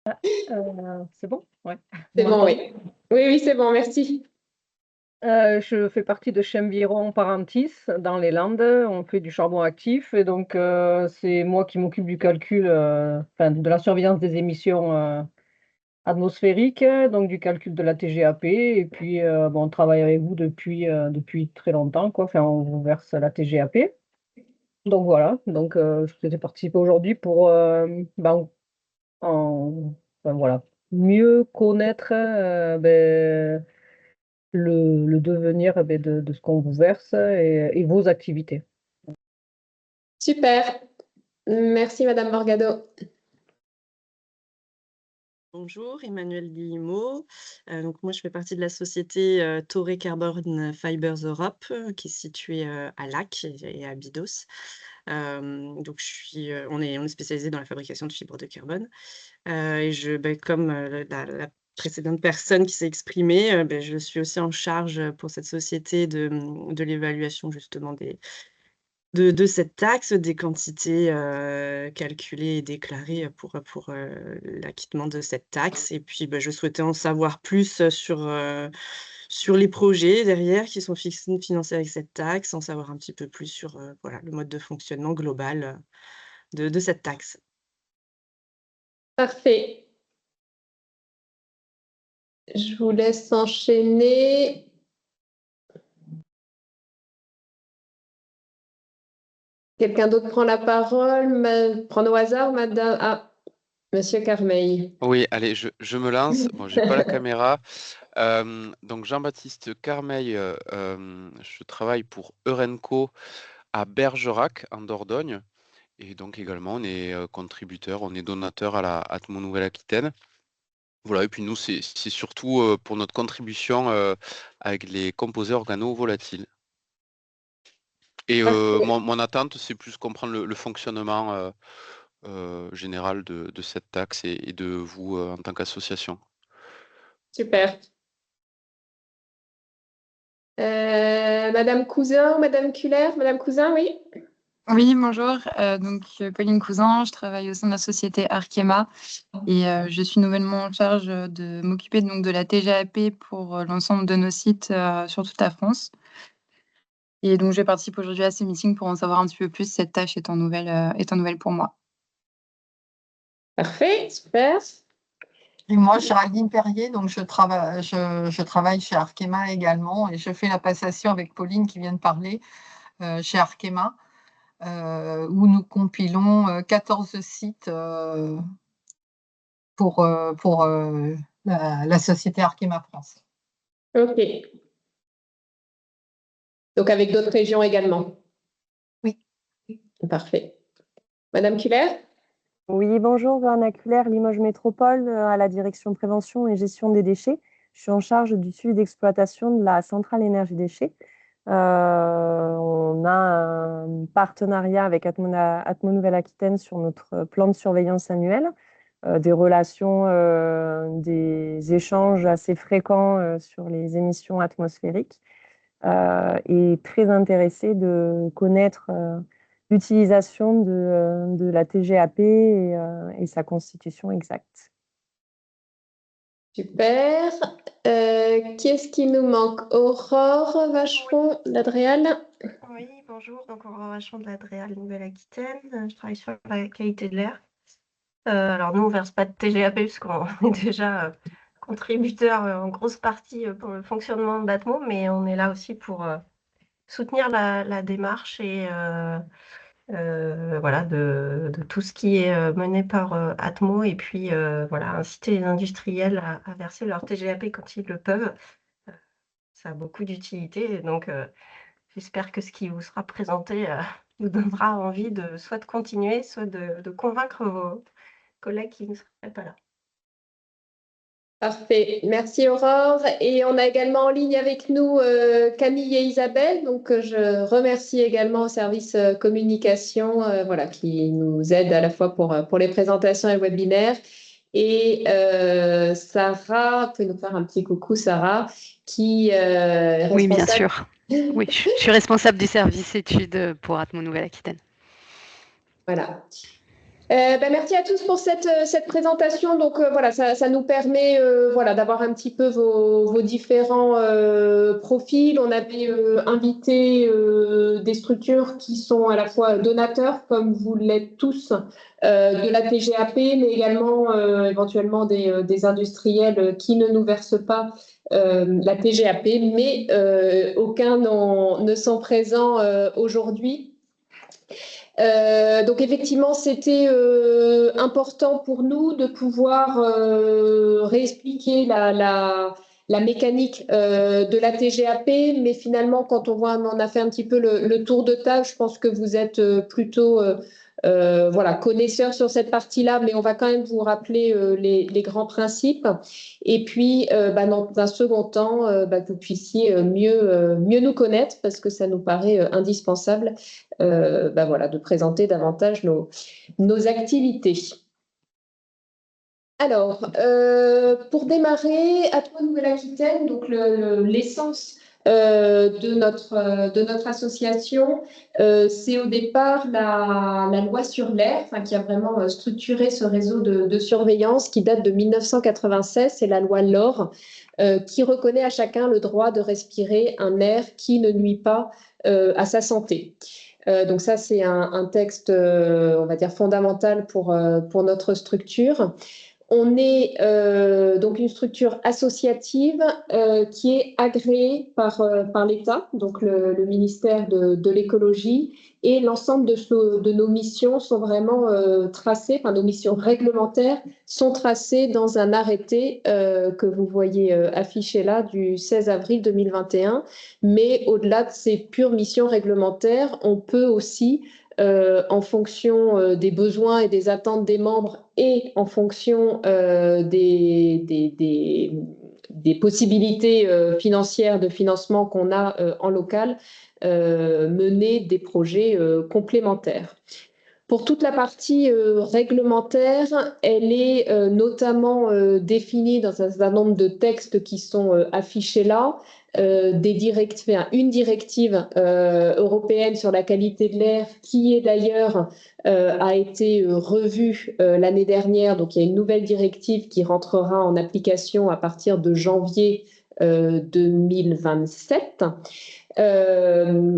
C'est bon? Ouais. Vous C'est bon, m'entendez? oui. Oui, oui, c'est bon, merci. Je fais partie de Chemviron Parentis dans les Landes. On fait du charbon actif et donc c'est moi qui m'occupe du calcul, enfin de la surveillance des émissions, atmosphériques, donc du calcul de la TGAP et puis, bon, on travaille avec vous depuis très longtemps, quoi. Enfin, on vous verse la TGAP. Donc voilà, donc je souhaitais participer aujourd'hui pour, ben, enfin voilà, mieux connaître, le devenir, de ce qu'on vous verse et vos activités. Super. Merci, Madame Morgado. Bonjour, Emmanuelle Guillemot. Donc moi, je fais partie de la société Toré Carbon Fibers Europe, qui est située à Lac et à Bidos. Donc on est spécialisé dans la fabrication de fibres de carbone. Et comme la précédente personne qui s'est exprimée, je suis aussi en charge pour cette société de l'évaluation justement de cette taxe, des quantités, calculées et déclarées, pour l'acquittement de cette taxe et puis, je souhaitais en savoir plus, sur les projets derrière qui sont financés avec cette taxe, en savoir un petit peu plus sur, voilà, le mode de fonctionnement global, de cette taxe. Parfait. Je vous laisse enchaîner. Quelqu'un d'autre prend la parole? Prend au hasard, Madame. Ah, Monsieur Carmeil. Oui, allez, je me lance. Bon, j'ai pas la caméra. Donc Jean-Baptiste Carmeil, je travaille pour Eurenco à Bergerac, en Dordogne. Et donc également, on est contributeur, on est donateur à la Atmo Nouvelle-Aquitaine. Voilà, et puis nous, c'est surtout pour notre contribution avec les composés organo-volatiles. Et mon attente, c'est plus comprendre le fonctionnement général de cette taxe et de vous en tant qu'association. Super. Madame Cousin, Madame Culler, Madame Cousin, oui. Oui, bonjour. Pauline Cousin, je travaille au sein de la société Arkema et je suis nouvellement en charge de m'occuper donc de la TGAP pour l'ensemble de nos sites sur toute la France. Et donc, je participe aujourd'hui à ces meetings pour en savoir un petit peu plus. Cette tâche étant nouvelle pour moi. Parfait, super. Et moi, Géraldine Perrier, donc je travaille chez Arkema également et je fais la passation avec Pauline qui vient de parler chez Arkema, où nous compilons 14 sites pour la société Arkema France. OK. Donc avec d'autres régions également? Oui. Parfait. Madame Culler? Oui, bonjour, Vernaculaire Limoges Métropole, à la direction prévention et gestion des déchets. Je suis en charge du suivi d'exploitation de la centrale énergie déchets. On a un partenariat avec Atmo Nouvelle-Aquitaine sur notre plan de surveillance annuel, des relations, des échanges assez fréquents sur les émissions atmosphériques, et très intéressée de connaître l'utilisation de la TGAP et sa constitution exacte. Super. Qui est-ce qui nous manque? Aurore Vacheron, l'Adréal? Oui, bonjour. Donc, Aurore Vacheron de l'Adréal Nouvelle-Aquitaine. Je travaille sur la qualité de l'air. Alors, nous, on ne verse pas de TGAP puisqu'on est déjà contributeur en grosse partie pour le fonctionnement d'Atmo, mais on est là aussi pour soutenir la démarche et voilà, de tout ce qui est mené par Atmo et puis voilà, inciter les industriels à verser leur TGAP quand ils le peuvent. Ça a beaucoup d'utilité et donc j'espère que ce qui vous sera présenté vous donnera envie soit de continuer, soit de convaincre vos collègues qui ne seraient pas là. Parfait. Merci Aurore. Et on a également en ligne avec nous Camille et Isabelle. Donc je remercie également au service communication voilà, qui nous aide à la fois pour les présentations et le webinaire. Et Sarah, vous pouvez nous faire un petit coucou Sarah, qui est responsable. Oui, bien sûr. Oui, je suis responsable du service études pour Atmo Nouvelle-Aquitaine. Voilà. Merci à tous pour cette présentation. Donc voilà, ça nous permet voilà, d'avoir un petit peu vos différents profils. On avait invité des structures qui sont à la fois donateurs, comme vous l'êtes tous, de la TGAP, mais également éventuellement des industriels qui ne nous versent pas la TGAP, mais aucun ne sont présents aujourd'hui. Donc effectivement, c'était important pour nous de pouvoir réexpliquer la mécanique de la TGAP, mais finalement, quand on a fait un petit peu le tour de table, je pense que vous êtes plutôt voilà, connaisseurs sur cette partie-là, mais on va quand même vous rappeler les grands principes. Et puis, dans un second temps, que vous puissiez mieux nous connaître, parce que ça nous paraît indispensable voilà, de présenter davantage nos activités. Alors, pour démarrer, Atmo Nouvelle-Aquitaine, donc l'essence de notre association, c'est au départ la loi sur l'air, qui a vraiment structuré ce réseau de surveillance qui date de 1996, c'est la loi LOR, qui reconnaît à chacun le droit de respirer un air qui ne nuit pas à sa santé. Donc ça, c'est un texte, on va dire, fondamental pour notre structure. On est donc une structure associative qui est agréée par l'État, donc le ministère de l'écologie, et l'ensemble de nos missions sont vraiment tracées, enfin nos missions réglementaires sont tracées dans un arrêté que vous voyez affiché là du 16 avril 2021. Mais au-delà de ces pures missions réglementaires, on peut aussi en fonction des besoins et des attentes des membres et en fonction des possibilités financières de financement qu'on a en local, mener des projets complémentaires. Pour toute la partie réglementaire, elle est notamment définie dans un certain nombre de textes qui sont affichés là, une directive européenne sur la qualité de l'air qui est d'ailleurs a été revue l'année dernière. Donc il y a une nouvelle directive qui rentrera en application à partir de janvier 2027.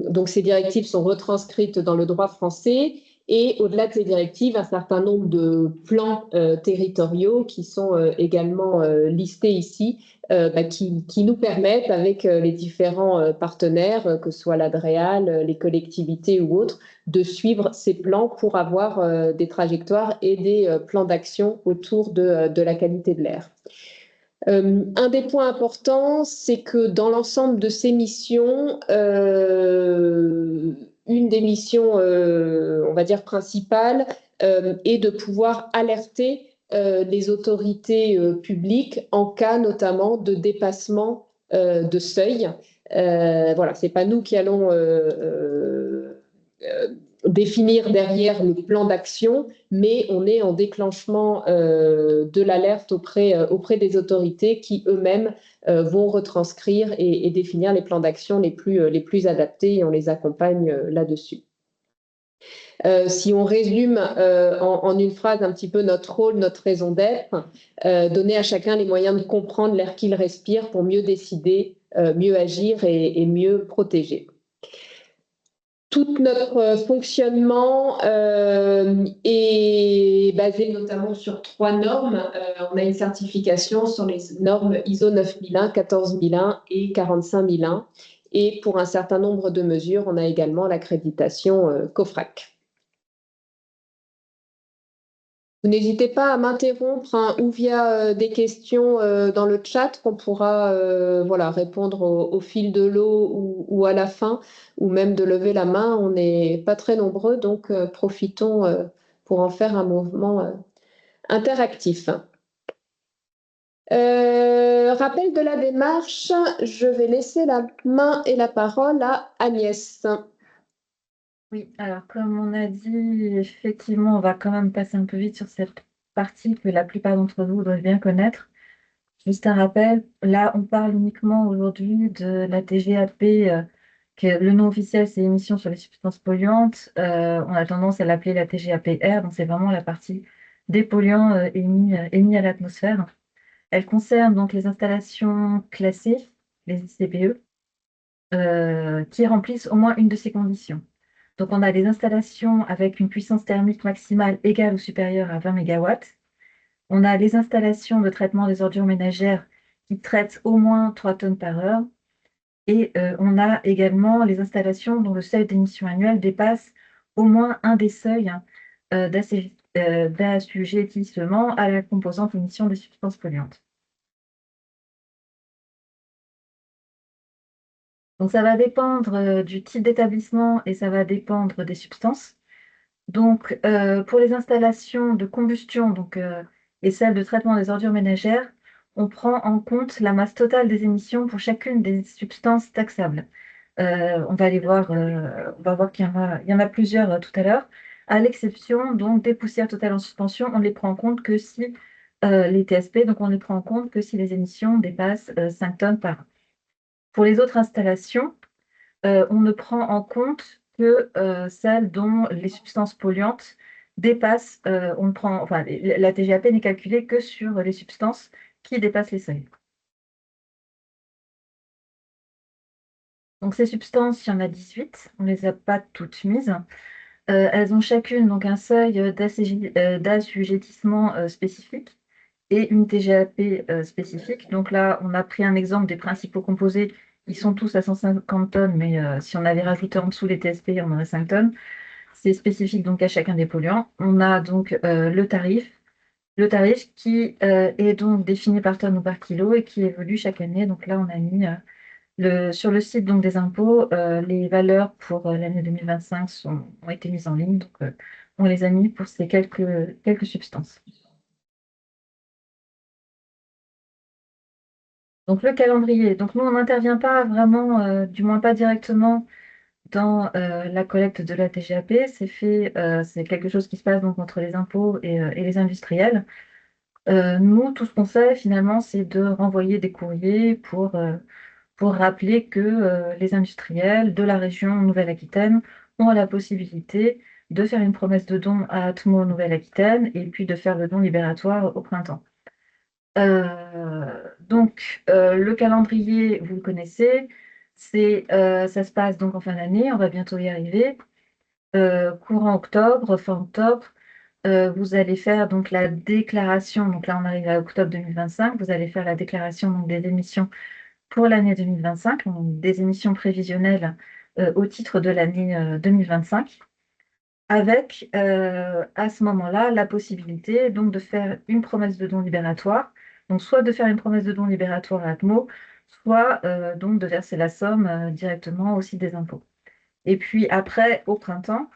Donc ces directives sont retranscrites dans le droit français. Et au-delà de ces directives, un certain nombre de plans territoriaux qui sont également listés ici, qui nous permettent, avec les différents partenaires, que ce soit l'ADREAL, les collectivités ou autres, de suivre ces plans pour avoir des trajectoires et des plans d'action autour de la qualité de l'air. Un des points importants, c'est que dans l'ensemble de ces missions, une des missions, on va dire, principales est de pouvoir alerter les autorités publiques en cas notamment de dépassement de seuil. Voilà, ce n'est pas nous qui allons définir derrière le plan d'action, mais on est en déclenchement de l'alerte auprès des autorités qui eux-mêmes vont retranscrire et définir les plans d'action les plus adaptés, et on les accompagne là-dessus. Si on résume en une phrase un petit peu notre rôle, notre raison d'être, donner à chacun les moyens de comprendre l'air qu'il respire pour mieux décider, mieux agir et mieux protéger. Tout notre fonctionnement est basé notamment sur 3 normes. On a une certification sur les normes ISO 9001, 14001 et 45001. Et pour un certain nombre de mesures, on a également l'accréditation COFRAC. Vous n'hésitez pas à m'interrompre ou via des questions dans le chat qu'on pourra voilà, répondre au fil de l'eau ou à la fin, ou même de lever la main. On n'est pas très nombreux, donc profitons pour en faire un mouvement interactif. Rappel de la démarche, je vais laisser la main et la parole à Agnès. Oui, alors comme on a dit, effectivement, on va quand même passer un peu vite sur cette partie que la plupart d'entre vous doivent bien connaître. Juste un rappel, là, on parle uniquement aujourd'hui de la TGAP Le nom officiel, c'est émissions sur les substances polluantes. On a tendance à l'appeler la TGAP-R, donc c'est vraiment la partie des polluants émis à l'atmosphère. Elle concerne donc les installations classées, les ICPE, qui remplissent au moins une de ces conditions. Donc, on a des installations avec une puissance thermique maximale égale ou supérieure à 20 MW. On a les installations de traitement des ordures ménagères qui traitent au moins 3 tonnes par heure. Et on a également les installations dont le seuil d'émission annuel dépasse au moins un des seuils d'assujettissement à la composante émission des substances polluantes. Donc, ça va dépendre du type d'établissement et ça va dépendre des substances. Donc, pour les installations de combustion et celles de traitement des ordures ménagères, on prend en compte la masse totale des émissions pour chacune des substances taxables. On va voir qu'il y en a plusieurs tout à l'heure, à l'exception donc des poussières totales en suspension, on ne les prend en compte que si les TSP, donc on ne les prend en compte que si les émissions dépassent 5 tonnes par an. Pour les autres installations, on ne prend en compte que celles dont les substances polluantes dépassent, la TGAP n'est calculée que sur les substances qui dépassent les seuils. Donc ces substances, il y en a 18, on ne les a pas toutes mises. Elles ont chacune donc un seuil d'assujettissement spécifique et une TGAP spécifique. Donc là, on a pris un exemple des principaux composés. Ils sont tous à 150 tonnes, mais si on avait rajouté en dessous les TSP, on aurait 5 tonnes. C'est spécifique donc à chacun des polluants. On a donc le tarif qui est donc défini par tonne ou par kilo et qui évolue chaque année. Donc là, on a mis sur le site donc, des impôts, les valeurs pour l'année 2025 ont été mises en ligne. Donc, on les a mis pour ces quelques substances. Donc, le calendrier. Donc, nous, on n'intervient pas vraiment, du moins pas directement, dans la collecte de la TGAP. C'est quelque chose qui se passe donc entre les impôts et les industriels. Nous, tout ce qu'on fait finalement, c'est de renvoyer des courriers pour rappeler que les industriels de la région Nouvelle-Aquitaine ont la possibilité de faire une promesse de don à Atmo Nouvelle-Aquitaine et puis de faire le don libératoire au printemps. Le calendrier, vous le connaissez, ça se passe donc en fin d'année, on va bientôt y arriver. Courant octobre, fin octobre, vous allez faire donc la déclaration, donc là on arrive à octobre 2025, vous allez faire la déclaration donc, des émissions pour l'année 2025, donc des émissions prévisionnelles au titre de l'année 2025, avec à ce moment-là la possibilité donc de faire une promesse de don libératoire, donc soit de faire une promesse de don libératoire à Atmo, soit donc de verser la somme directement au site des impôts. Et puis après, au printemps,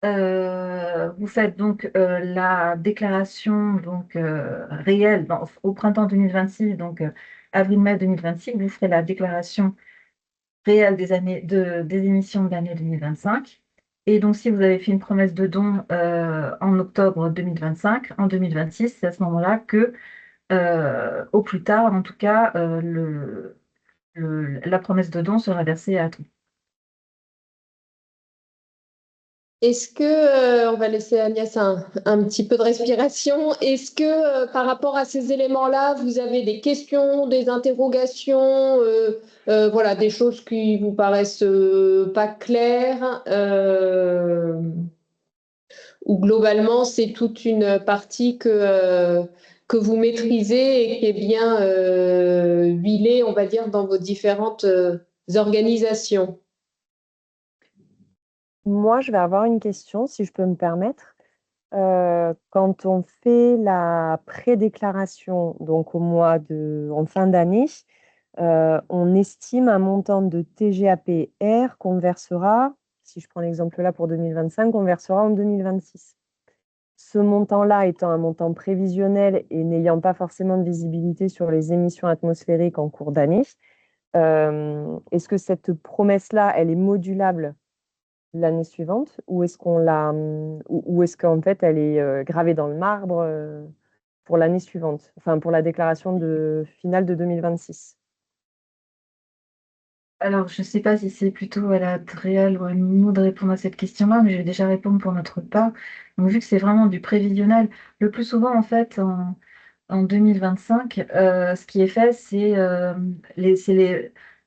vous faites donc la déclaration réelle au printemps 2026, donc avril-mai 2026, vous ferez la déclaration réelle des émissions de l'année 2025. Et donc, si vous avez fait une promesse de don en octobre 2025, en 2026, c'est à ce moment-là que, au plus tard, en tout cas, la promesse de don sera versée à tout. Est-ce que, on va laisser Agnès un petit peu de respiration, est-ce que par rapport à ces éléments-là, vous avez des questions, des interrogations, voilà, des choses qui vous paraissent pas claires, ou globalement c'est toute une partie que vous maîtrisez et qui est bien huilée, on va dire, dans vos différentes organisations? Moi, je vais avoir une question, si je peux me permettre. Quand on fait la prédéclaration, donc en fin d'année, on estime un montant de TGAP-R qu'on versera, si je prends l'exemple là pour 2025, qu'on versera en 2026. Ce montant-là étant un montant prévisionnel et n'ayant pas forcément de visibilité sur les émissions atmosphériques en cours d'année, est-ce que cette promesse-là, elle est modulable l'année suivante ou est-ce qu'en fait elle est gravée dans le marbre pour l'année suivante, enfin pour la déclaration finale de 2026? Alors, je ne sais pas si c'est plutôt à la Dréal ou à nous de répondre à cette question-là, mais je vais déjà répondre pour notre part. Donc, vu que c'est vraiment du prévisionnel, le plus souvent, en fait, en 2025, ce qui est fait, c'est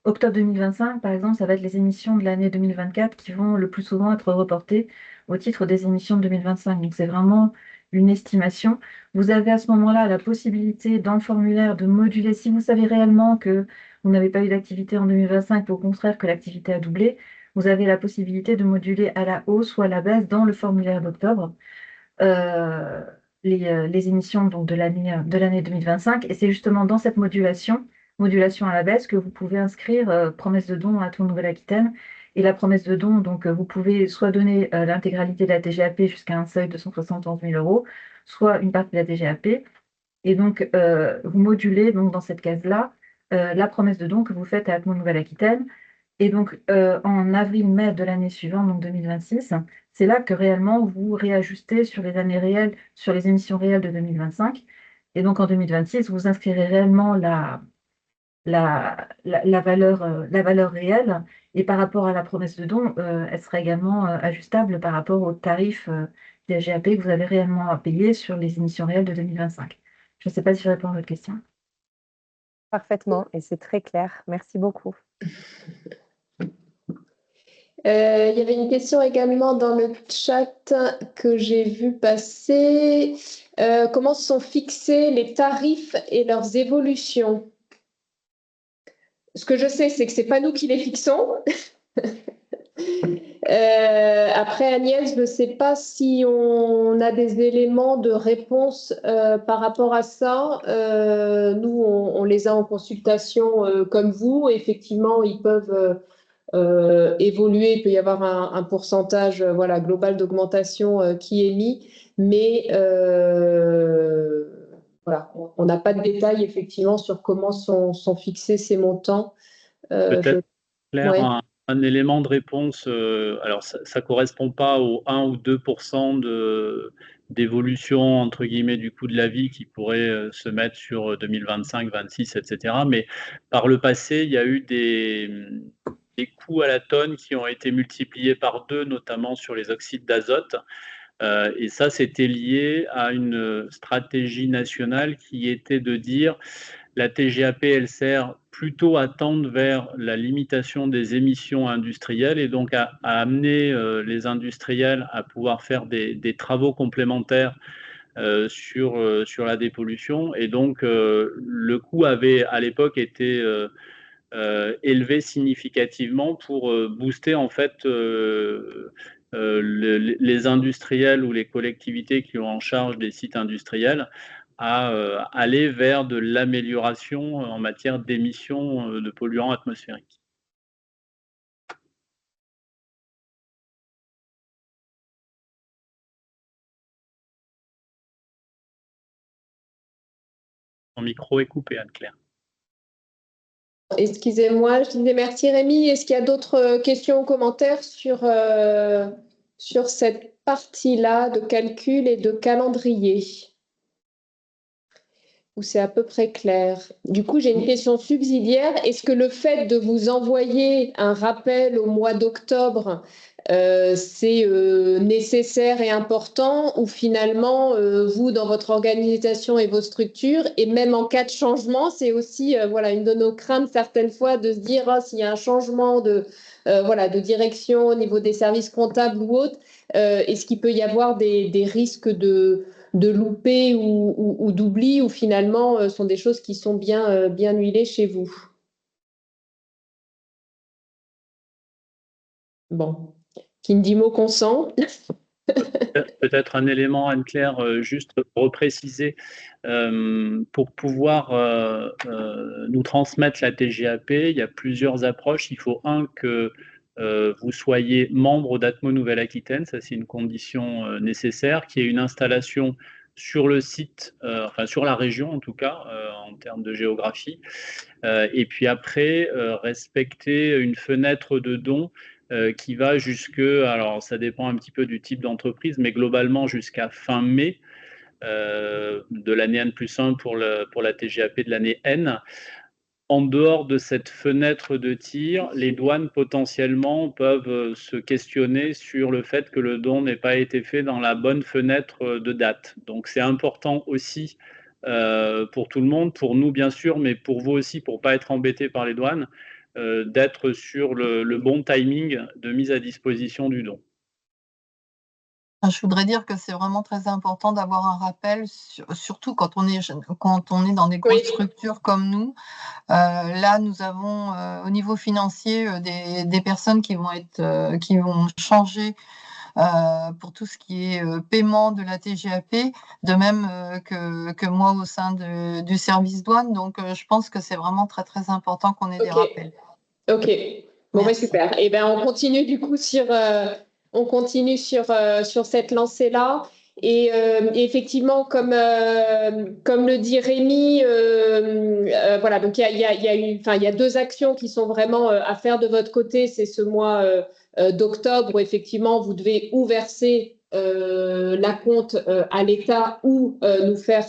octobre 2025, par exemple, ça va être les émissions de l'année 2024 qui vont le plus souvent être reportées au titre des émissions de 2025. Donc, c'est vraiment une estimation. Vous avez à ce moment-là la possibilité dans le formulaire de moduler, si vous savez réellement que vous n'avez pas eu d'activité en 2025, au contraire que l'activité a doublé, vous avez la possibilité de moduler à la hausse ou à la baisse dans le formulaire d'octobre euh, les émissions donc, de l'année 2025. Et c'est justement dans cette modulation à la baisse, que vous pouvez inscrire promesse de don à Tour Nouvelle-Aquitaine. Et la promesse de don, donc vous pouvez soit donner l'intégralité de la TGAP jusqu'à un seuil de 171 000 euros, soit une partie de la TGAP. Et donc, vous modulez donc, dans cette case-là la promesse de don que vous faites à Atmos Nouvelle-Aquitaine. Et donc, en avril-mai de l'année suivante, donc 2026, c'est là que réellement vous réajustez sur les années réelles, sur les émissions réelles de 2025. Et donc, en 2026, vous inscrirez réellement la valeur réelle. Et par rapport à la promesse de don, elle sera également ajustable par rapport au tarif TGAP que vous avez réellement à payer sur les émissions réelles de 2025. Je ne sais pas si je réponds à votre question. Parfaitement, et c'est très clair. Merci beaucoup. Il y avait une question également dans le chat que j'ai vu passer. Comment sont fixés les tarifs et leurs évolutions? Ce que je sais, c'est que ce n'est pas nous qui les fixons. Après, Agnès, je ne sais pas si on a des éléments de réponse par rapport à ça. Nous, on les a en consultation comme vous. Effectivement, ils peuvent évoluer. Il peut y avoir un pourcentage voilà, global d'augmentation qui est mis. Mais voilà, on n'a pas de détails effectivement sur comment sont fixés ces montants. Peut-être, Claire, Ouais. un élément de réponse, alors ça ne correspond pas aux 1 ou 2% d'évolution, entre guillemets, du coût de la vie qui pourrait se mettre sur 2025, 26, etc. Mais par le passé, il y a eu des coûts à la tonne qui ont été multipliés par 2, notamment sur les oxydes d'azote. Et ça, c'était lié à une stratégie nationale qui était de dire la TGAP, elle sert plutôt à tendre vers la limitation des émissions industrielles et donc à amener les industriels à pouvoir faire des travaux complémentaires sur la dépollution. Et donc, le coût avait à l'époque été élevé significativement pour booster en fait les industriels ou les collectivités qui ont en charge des sites industriels à aller vers de l'amélioration en matière d'émissions de polluants atmosphériques. Ton micro est coupé, Anne-Claire. Excusez-moi, je disais merci Rémi. Est-ce qu'il y a d'autres questions ou commentaires sur cette partie-là de calcul et de calendrier? Où c'est à peu près clair. Du coup, j'ai une question subsidiaire. Est-ce que le fait de vous envoyer un rappel au mois d'octobre, c'est nécessaire et important, ou finalement, vous, dans votre organisation et vos structures, et même en cas de changement, c'est aussi voilà, une de nos craintes certaines fois de se dire s'il y a un changement voilà, de direction au niveau des services comptables ou autres, est-ce qu'il peut y avoir des risques de louper ou d'oubli, ou finalement sont des choses qui sont bien huilées chez vous? Bon, qui me dit mot consent. Peut-être un élément, Anne-Claire, juste repréciser, pour pouvoir nous transmettre la TGAP, il y a plusieurs approches. Il faut que vous soyez membre d'Atmos Nouvelle-Aquitaine, ça c'est une condition nécessaire, qu'il y ait une installation sur le site, enfin sur la région en tout cas, en termes de géographie. Et puis après, respecter une fenêtre de don qui va alors ça dépend un petit peu du type d'entreprise, mais globalement jusqu'à fin mai de l'année N+1 pour la TGAP de l'année N. en dehors de cette fenêtre de tir, les douanes potentiellement peuvent se questionner sur le fait que le don n'ait pas été fait dans la bonne fenêtre de date. Donc c'est important aussi pour tout le monde, pour nous bien sûr, mais pour vous aussi, pour ne pas être embêté par les douanes, d'être sur le bon timing de mise à disposition du don. Je voudrais dire que c'est vraiment très important d'avoir un rappel, surtout quand on est dans des grosses structures comme nous. Là, nous avons au niveau financier des personnes qui vont changer pour tout ce qui est paiement de la TGAP, de même que moi au sein du service douane. Donc, je pense que c'est vraiment très, très important qu'on ait des rappels. Ok, bon, bah, super. Et ben, on continue du coup sur cette lancée-là. Et effectivement, comme le dit Rémi, voilà, donc il y a 2 actions qui sont vraiment à faire de votre côté. C'est ce mois d'octobre où effectivement vous devez ou verser l'acompte à l'État ou nous faire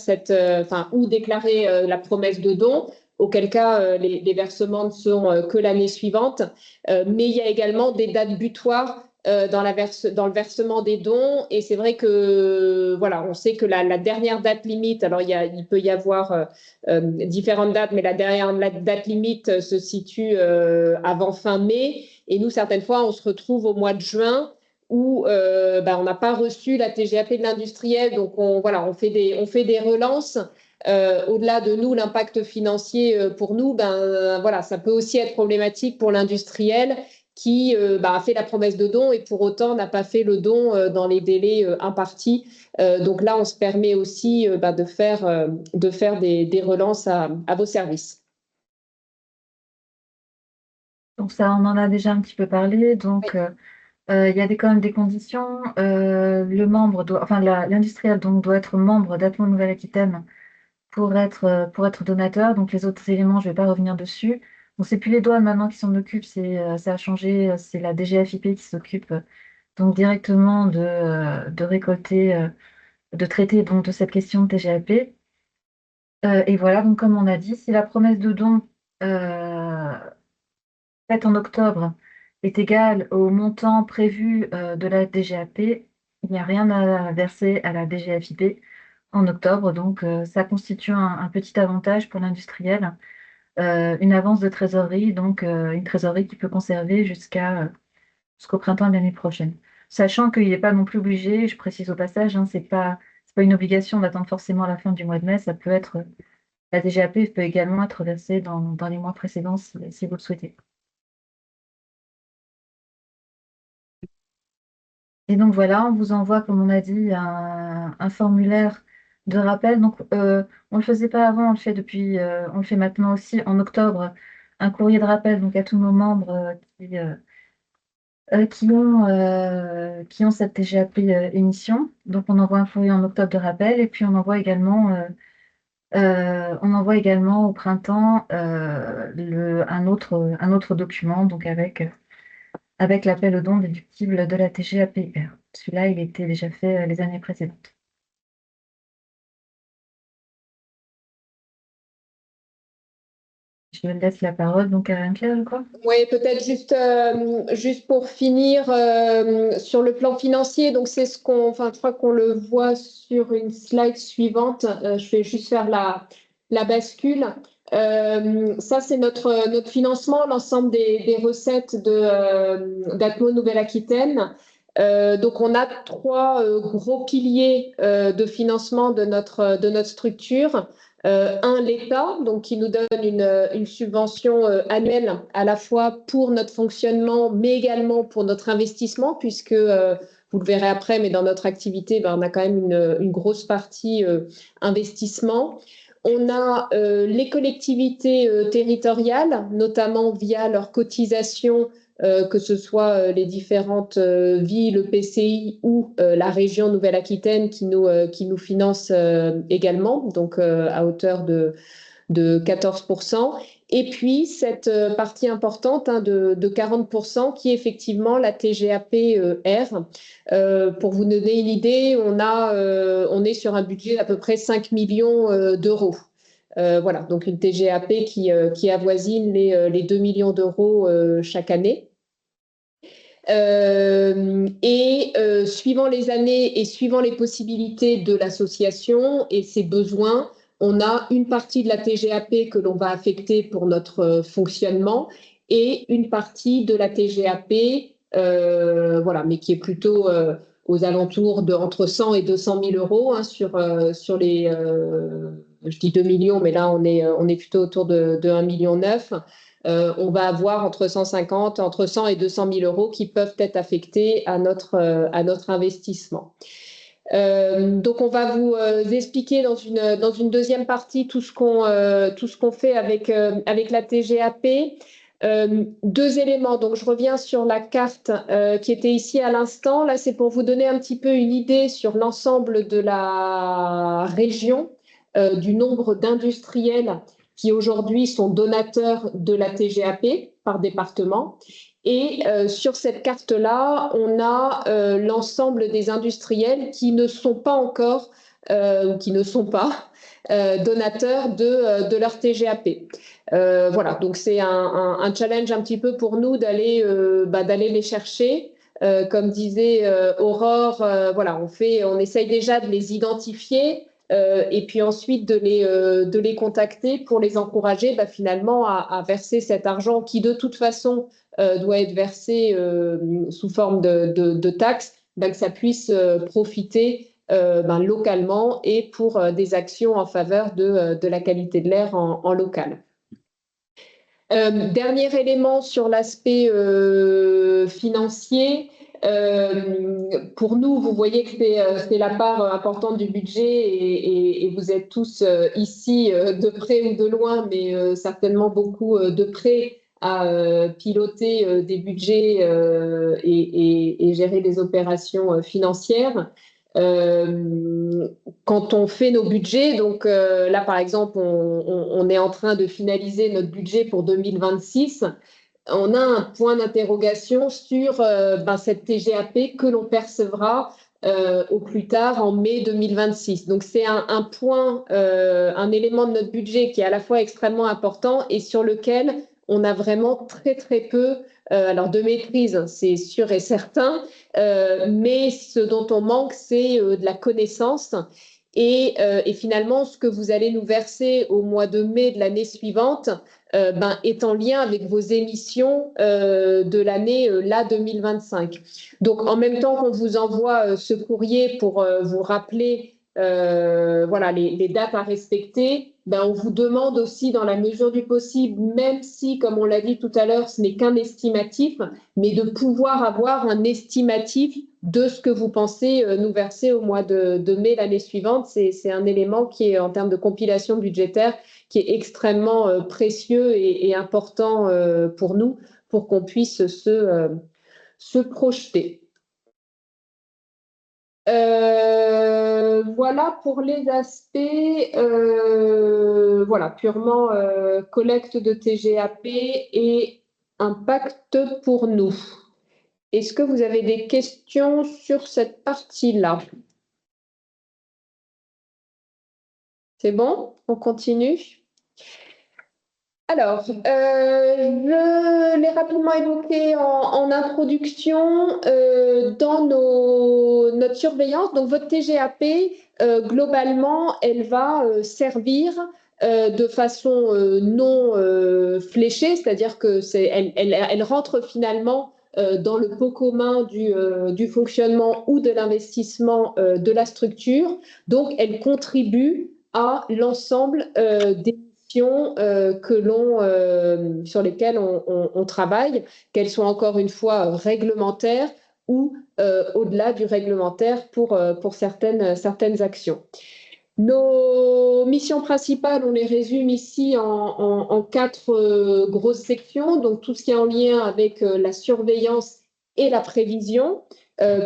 ou déclarer la promesse de don. Auquel cas, les versements ne seront que l'année suivante. Mais il y a également des dates butoirs dans le versement des dons. Et c'est vrai que, voilà, on sait que la dernière date limite, alors il peut y avoir différentes dates, mais la dernière date limite se situe avant fin mai. Et nous, certaines fois, on se retrouve au mois de juin où on n'a pas reçu la TGAP de l'industriel. Donc, on fait des relances. Au-delà de nous, l'impact financier pour nous, ça peut aussi être problématique pour l'industriel qui a fait la promesse de don et pour autant n'a pas fait le don dans les délais impartis. Donc là, on se permet aussi de faire des relances à vos services. Donc ça, on en a déjà un petit peu parlé. Donc, il y a quand même des conditions. Le membre l'industriel doit être membre d'Atmo Nouvelle-Aquitaine pour être donateur. Donc les autres éléments, je ne vais pas revenir dessus. Bon, c'est plus les douanes maintenant qui s'en occupent, ça a changé, c'est la DGFiP qui s'occupe donc directement de récolter, de traiter donc de cette question de TGAP. Et voilà, donc comme on a dit, si la promesse de don faite en octobre est égale au montant prévu de la DGAP, il n'y a rien à verser à la DGFiP en octobre. Donc, ça constitue un petit avantage pour l'industriel. Une avance de trésorerie, donc une trésorerie qui peut conserver jusqu'au printemps de l'année prochaine. Sachant qu'il n'est pas non plus obligé, je précise au passage, c'est pas une obligation d'attendre forcément la fin du mois de mai. Ça peut être, la DGAP peut également être versée dans les mois précédents si vous le souhaitez. Et donc voilà, on vous envoie, comme on a dit, un formulaire de rappel. Donc, on ne le faisait pas avant, on le fait on le fait maintenant aussi en octobre, un courrier de rappel donc à tous nos membres qui ont cette TGAP émission. Donc, on envoie un courrier en octobre de rappel et puis on envoie également au printemps un autre document donc avec l'appel au don déductible de la TGAPR. Celui-là, il était déjà fait les années précédentes. Je laisse la parole donc à Anne-Claire, je crois. Oui, peut-être juste pour finir sur le plan financier. Donc c'est je crois qu'on le voit sur une slide suivante. Je vais juste faire la bascule. Ça, c'est notre financement, l'ensemble des recettes d'Atmo Nouvelle-Aquitaine. Donc, on a 3 gros piliers de financement de notre structure. L'État, donc qui nous donne une subvention annuelle à la fois pour notre fonctionnement, mais également pour notre investissement, puisque vous le verrez après, mais dans notre activité, on a quand même une grosse partie investissement. On a les collectivités territoriales, notamment via leurs cotisations, que ce soit les différentes villes, PCI ou la région Nouvelle-Aquitaine qui nous finance également, donc à hauteur de 14%. Et puis, cette partie importante de 40% qui est effectivement la TGAP-R. Pour vous donner une idée, on est sur un budget d'à peu près 5 millions d'euros. Voilà, donc une TGAP qui avoisine les 2 millions d'euros chaque année. Suivant les années et suivant les possibilités de l'association et ses besoins, on a une partie de la TGAP que l'on va affecter pour notre fonctionnement et une partie de la TGAP, voilà, mais qui est plutôt aux alentours de entre 100 et 200 000 euros hein, sur les, je dis 2 millions, mais là on est plutôt autour de 1,9 million. On va avoir entre 100 et 200 000 euros qui peuvent être affectés à notre investissement. Donc, on va vous expliquer dans une deuxième partie tout ce qu'on fait avec la TGAP. Deux éléments. Donc, je reviens sur la carte qui était ici à l'instant. Là, c'est pour vous donner un petit peu une idée sur l'ensemble de la région, du nombre d'industriels qui aujourd'hui sont donateurs de la TGAP par département. Et sur cette carte-là, on a l'ensemble des industriels qui ne sont pas encore, ou qui ne sont pas donateurs de leur TGAP. Voilà, donc c'est un challenge un petit peu pour nous d'aller les chercher. Comme disait Aurore, voilà, on essaye déjà de les identifier. Et puis ensuite de les contacter pour les encourager finalement à verser cet argent qui de toute façon doit être versé sous forme de taxes, que ça puisse profiter localement et pour des actions en faveur de la qualité de l'air en local. Dernier élément sur l'aspect financier. Pour nous, vous voyez que c'est la part importante du budget et vous êtes tous ici de près ou de loin, mais certainement beaucoup de près à piloter des budgets et gérer des opérations financières. Quand on fait nos budgets, donc là par exemple, on est en train de finaliser notre budget pour 2026. On a un point d'interrogation sur cette TGAP que l'on percevra au plus tard en mai 2026. Donc c'est un point, un élément de notre budget qui est à la fois extrêmement important et sur lequel on a vraiment très très peu alors de maîtrise, c'est sûr et certain, mais ce dont on manque, c'est de la connaissance. Et finalement, ce que vous allez nous verser au mois de mai de l'année suivante est en lien avec vos émissions de l'année 2025. Donc, en même temps qu'on vous envoie ce courrier pour vous rappeler voilà, les dates à respecter, on vous demande aussi, dans la mesure du possible, même si, comme on l'a dit tout à l'heure, ce n'est qu'un estimatif, mais de pouvoir avoir un estimatif de ce que vous pensez nous verser au mois de mai l'année suivante. C'est un élément qui est, en termes de compilation budgétaire, qui est extrêmement précieux et important pour nous, pour qu'on puisse se projeter. Voilà pour les aspects voilà, purement collecte de TGAP et impact pour nous. Est-ce que vous avez des questions sur cette partie-là? C'est bon? On continue? Alors, je l'ai rapidement évoqué en introduction dans notre surveillance. Donc, votre TGAP, globalement, elle va servir de façon non fléchée, c'est-à-dire elle rentre finalement dans le pot commun du fonctionnement ou de l'investissement de la structure. Donc, elle contribue à l'ensemble des sur lesquelles on travaille, qu'elles soient encore une fois réglementaires ou au-delà du réglementaire pour certaines actions. Nos missions principales, on les résume ici en 4 grosses sections. Donc, tout ce qui est en lien avec la surveillance et la prévision,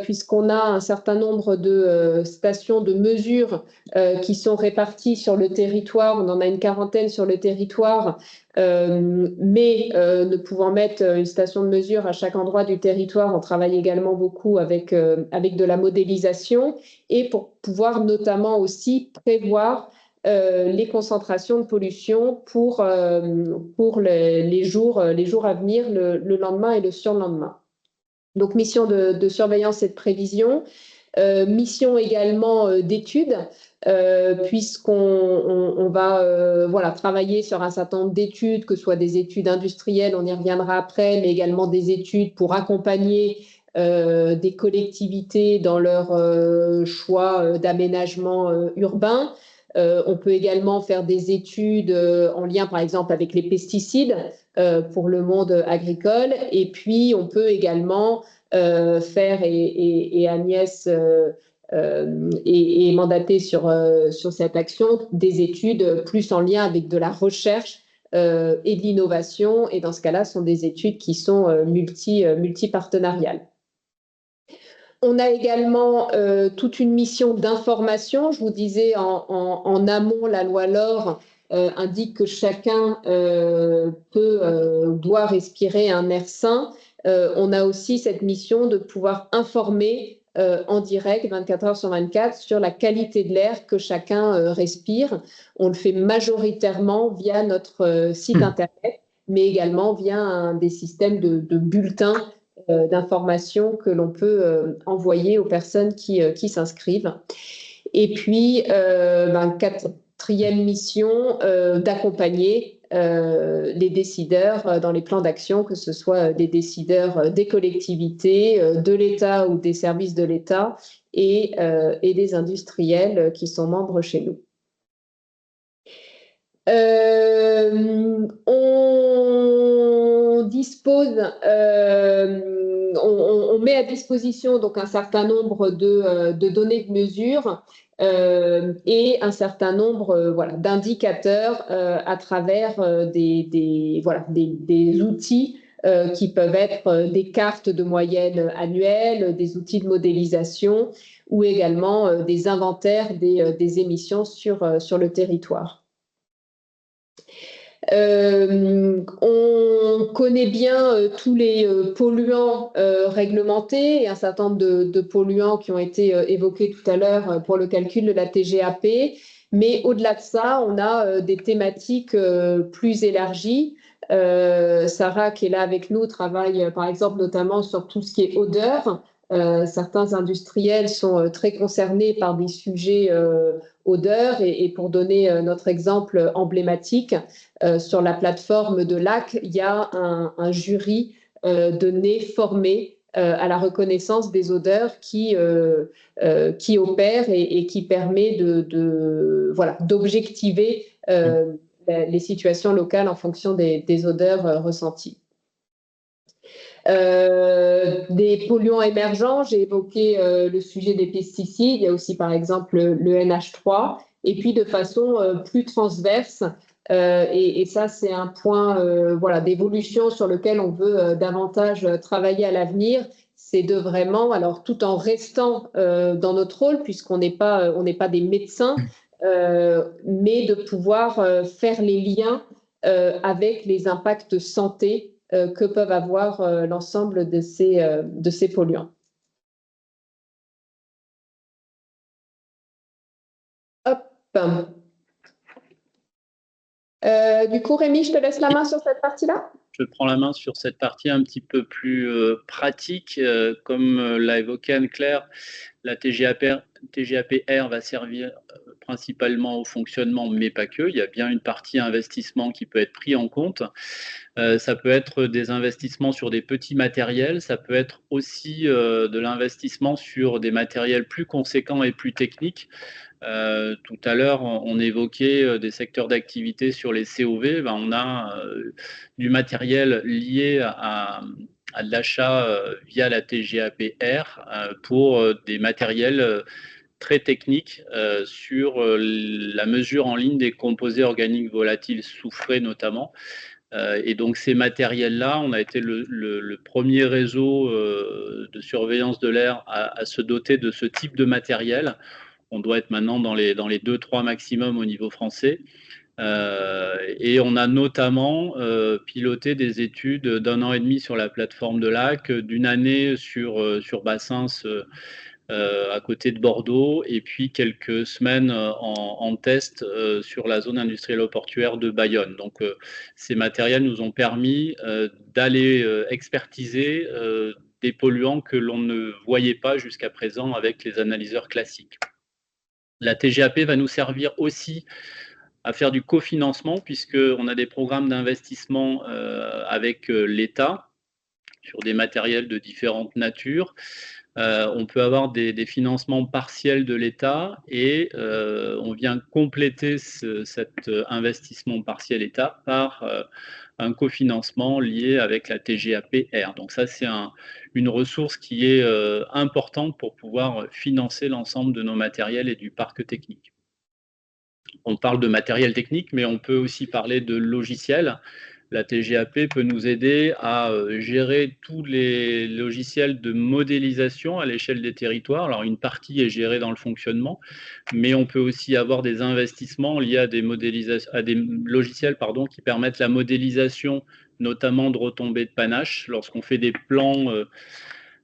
puisqu'on a un certain nombre de stations de mesure qui sont réparties sur le territoire. On en a une 40aine sur le territoire, mais ne pouvant mettre une station de mesure à chaque endroit du territoire, on travaille également beaucoup avec de la modélisation et pour pouvoir notamment aussi prévoir les concentrations de pollution pour les jours à venir, le lendemain et le surlendemain. Donc, mission de surveillance et de prévision, mission également d'études, puisqu'on va travailler sur un certain nombre d'études, que ce soit des études industrielles, on y reviendra après, mais également des études pour accompagner des collectivités dans leur choix d'aménagement urbain. On peut également faire des études en lien, par exemple, avec les pesticides pour le monde agricole. Et puis, on peut également faire, et Agnès est mandatée sur cette action, des études plus en lien avec de la recherche et de l'innovation. Et dans ce cas-là, ce sont des études qui sont multipartenariales. On a également toute une mission d'information. Je vous disais en amont, la loi LOR indique que chacun doit respirer un air sain. On a aussi cette mission de pouvoir informer en direct, 24 heures sur 24, sur la qualité de l'air que chacun respire. On le fait majoritairement via notre site Internet, mais également via des systèmes de bulletins d'informations que l'on peut envoyer aux personnes qui s'inscrivent. Et puis, quatrième mission, d'accompagner les décideurs dans les plans d'action, que ce soit des décideurs des collectivités, de l'État ou des services de l'État et des industriels qui sont membres chez nous. On dispose, on met à disposition donc un certain nombre de données de mesure et un certain nombre d'indicateurs à travers des outils qui peuvent être des cartes de moyenne annuelles, des outils de modélisation ou également des inventaires des émissions sur le territoire. On connaît bien tous les polluants réglementés et un certain nombre de polluants qui ont été évoqués tout à l'heure pour le calcul de la TGAP. Mais au-delà de ça, on a des thématiques plus élargies. Sarah, qui est là avec nous, travaille par exemple notamment sur tout ce qui est odeur. Certains industriels sont très concernés par des sujets odeur et pour donner notre exemple emblématique, sur la plateforme de LAC, il y a un jury de nez formé à la reconnaissance des odeurs qui opère et qui permet d'objectiver les situations locales en fonction des odeurs ressenties. Des polluants émergents, j'ai évoqué le sujet des pesticides, il y a aussi par exemple le NH3, et puis de façon plus transverse, et ça c'est un point d'évolution sur lequel on veut davantage travailler à l'avenir, c'est de vraiment, alors tout en restant dans notre rôle, puisqu'on n'est pas des médecins, mais de pouvoir faire les liens avec les impacts santé que peuvent avoir l'ensemble de ces polluants. Hop. Du coup, Rémi, je te laisse la main sur cette partie-là. Je prends la main sur cette partie un petit peu plus pratique. Comme l'a évoqué Anne-Claire, la TGAP-R va servir principalement au fonctionnement, mais pas que. Il y a bien une partie investissement qui peut être pris en compte. Ça peut être des investissements sur des petits matériels, ça peut être aussi de l'investissement sur des matériels plus conséquents et plus techniques. Tout à l'heure, on évoquait des secteurs d'activité sur les COV. On a du matériel lié à de l'achat via la TGAP-R pour des matériels très techniques sur la mesure en ligne des composés organiques volatiles soufrés notamment. Et donc ces matériels-là, on a été le premier réseau de surveillance de l'air à se doter de ce type de matériel. On doit être maintenant dans les 2-3 maximum au niveau français. Et on a notamment piloté des études d'1 an et demi sur la plateforme de LAC, d'une année sur Bassins à côté de Bordeaux, et puis quelques semaines en test sur la zone industrielle portuaire de Bayonne. Donc ces matériels nous ont permis d'aller expertiser des polluants que l'on ne voyait pas jusqu'à présent avec les analyseurs classiques. La TGAP va nous servir aussi à faire du cofinancement, puisqu'on a des programmes d'investissement avec l'État sur des matériels de différentes natures. On peut avoir des financements partiels de l'État et on vient compléter cet investissement partiel État par un cofinancement lié avec la TGAP-R. Donc ça, c'est une ressource qui est importante pour pouvoir financer l'ensemble de nos matériels et du parc technique. On parle de matériel technique, mais on peut aussi parler de logiciels. La TGAP peut nous aider à gérer tous les logiciels de modélisation à l'échelle des territoires. Alors, une partie est gérée dans le fonctionnement, mais on peut aussi avoir des investissements liés à des logiciels qui permettent la modélisation, notamment de retombées de panache. Lorsqu'on fait des plans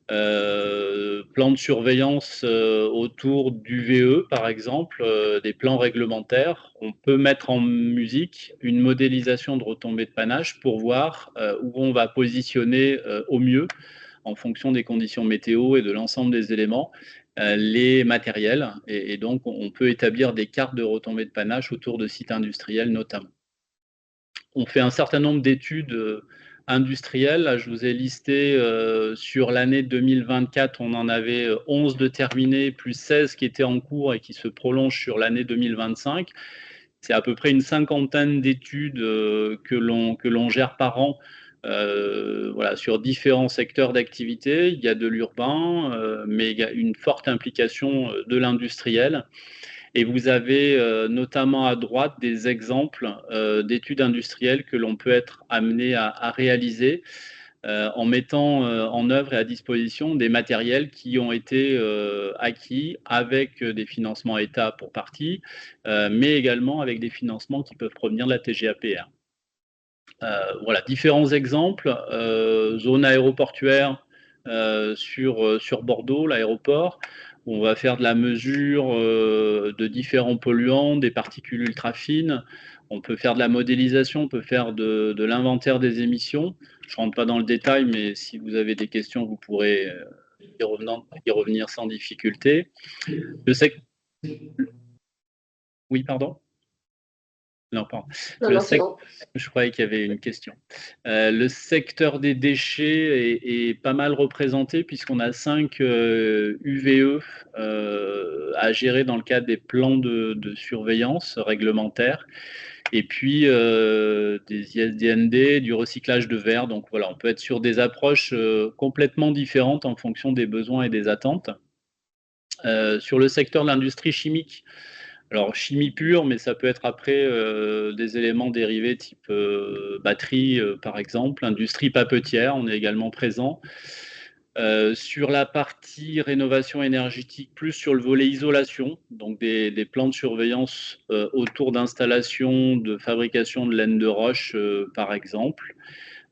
de surveillance autour du VE, par exemple, des plans réglementaires, on peut mettre en musique une modélisation de retombées de panache pour voir où on va positionner au mieux, en fonction des conditions météo et de l'ensemble des éléments, les matériels. Et donc, on peut établir des cartes de retombées de panache autour de sites industriels notamment. On fait un certain nombre d'études industrielles. Là, je vous ai listé sur l'année 2024, on en avait 11 de terminés, plus 16 qui étaient en cours et qui se prolongent sur l'année 2025. C'est à peu près une cinquantaine d'études que l'on gère par an sur différents secteurs d'activité. Il y a de l'urbain, mais il y a une forte implication de l'industriel. Et vous avez notamment à droite des exemples d'études industrielles que l'on peut être amené à réaliser en mettant en œuvre et à disposition des matériels qui ont été acquis avec des financements État pour partie, mais également avec des financements qui peuvent provenir de la TGAP-R. Voilà, différents exemples. Zone aéroportuaire sur Bordeaux, l'aéroport. On va faire de la mesure de différents polluants, des particules ultra fines. On peut faire de la modélisation, on peut faire de l'inventaire des émissions. Je ne rentre pas dans le détail, mais si vous avez des questions, vous pourrez y revenir sans difficulté. Je sais que... Oui, pardon ? Non, pardon. Je croyais qu'il y avait une question. Le secteur des déchets est pas mal représenté puisqu'on a 5 UVE à gérer dans le cadre des plans de surveillance réglementaires et puis des ISDND, du recyclage de verre. Donc voilà, on peut être sur des approches complètement différentes en fonction des besoins et des attentes. Sur le secteur de l'industrie chimique, alors, chimie pure, mais ça peut être après des éléments dérivés type batterie, par exemple. Industrie papetière, on est également présent. Sur la partie rénovation énergétique, plus sur le volet isolation, donc des plans de surveillance autour d'installations de fabrication de laine de roche, par exemple.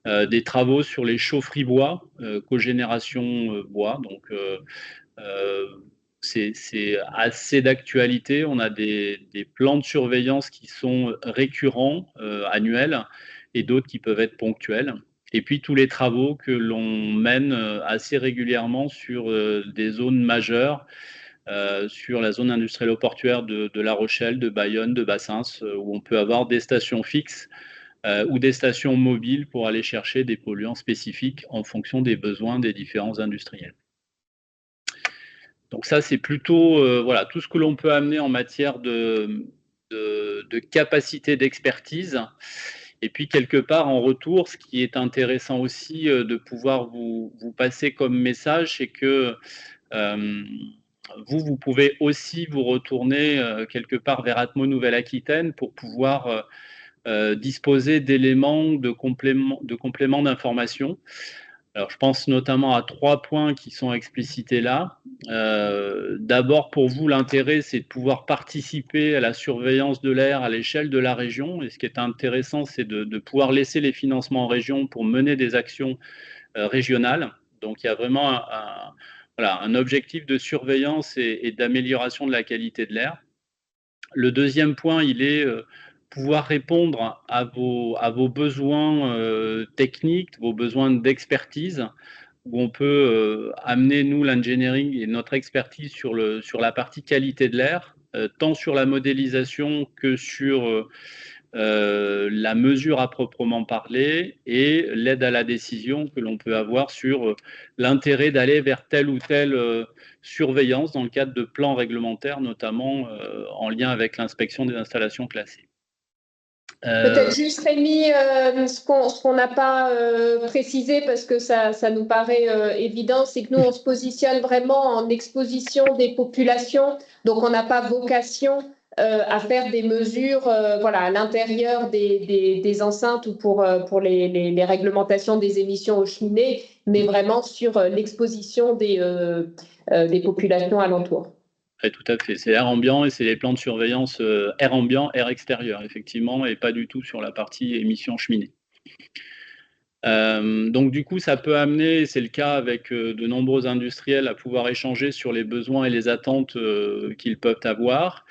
Des travaux sur les chaufferies bois, cogénération bois, donc c'est assez d'actualité. On a des plans de surveillance qui sont récurrents, annuels, et d'autres qui peuvent être ponctuels. Et puis tous les travaux que l'on mène assez régulièrement sur des zones majeures, sur la zone industrielle portuaire de La Rochelle, de Bayonne, de Bassins, où on peut avoir des stations fixes ou des stations mobiles pour aller chercher des polluants spécifiques en fonction des besoins des différents industriels. Donc ça, c'est plutôt tout ce que l'on peut amener en matière de capacité d'expertise. Et puis, quelque part, en retour, ce qui est intéressant aussi de pouvoir vous passer comme message, c'est que vous pouvez aussi vous retourner quelque part vers Atmo Nouvelle-Aquitaine pour pouvoir disposer d'éléments de compléments d'information. Alors, je pense notamment à 3 points qui sont explicités là. D'abord, pour vous, l'intérêt, c'est de pouvoir participer à la surveillance de l'air à l'échelle de la région. Et ce qui est intéressant, c'est de pouvoir laisser les financements en région pour mener des actions régionales. Donc, il y a vraiment voilà, un objectif de surveillance et d'amélioration de la qualité de l'air. Le deuxième point, il est pouvoir répondre à vos besoins techniques, vos besoins d'expertise, où on peut amener, nous, l'engineering et notre expertise sur la partie qualité de l'air, tant sur la modélisation que sur la mesure à proprement parler et l'aide à la décision que l'on peut avoir sur l'intérêt d'aller vers telle ou telle surveillance dans le cadre de plans réglementaires, notamment en lien avec l'inspection des installations classées. Peut-être juste, Rémi, ce qu'on n'a pas précisé, parce que ça nous paraît évident, c'est que nous, on se positionne vraiment en exposition des populations, donc on n'a pas vocation à faire des mesures voilà, à l'intérieur des enceintes ou pour les réglementations des émissions aux cheminées, mais vraiment sur l'exposition des populations alentours. Oui, tout à fait. C'est air ambiant et c'est les plans de surveillance air ambiant, air extérieur, effectivement, et pas du tout sur la partie émissions cheminées. Donc du coup, ça peut amener, c'est le cas avec de nombreux industriels, à pouvoir échanger sur les besoins et les attentes qu'ils peuvent avoir.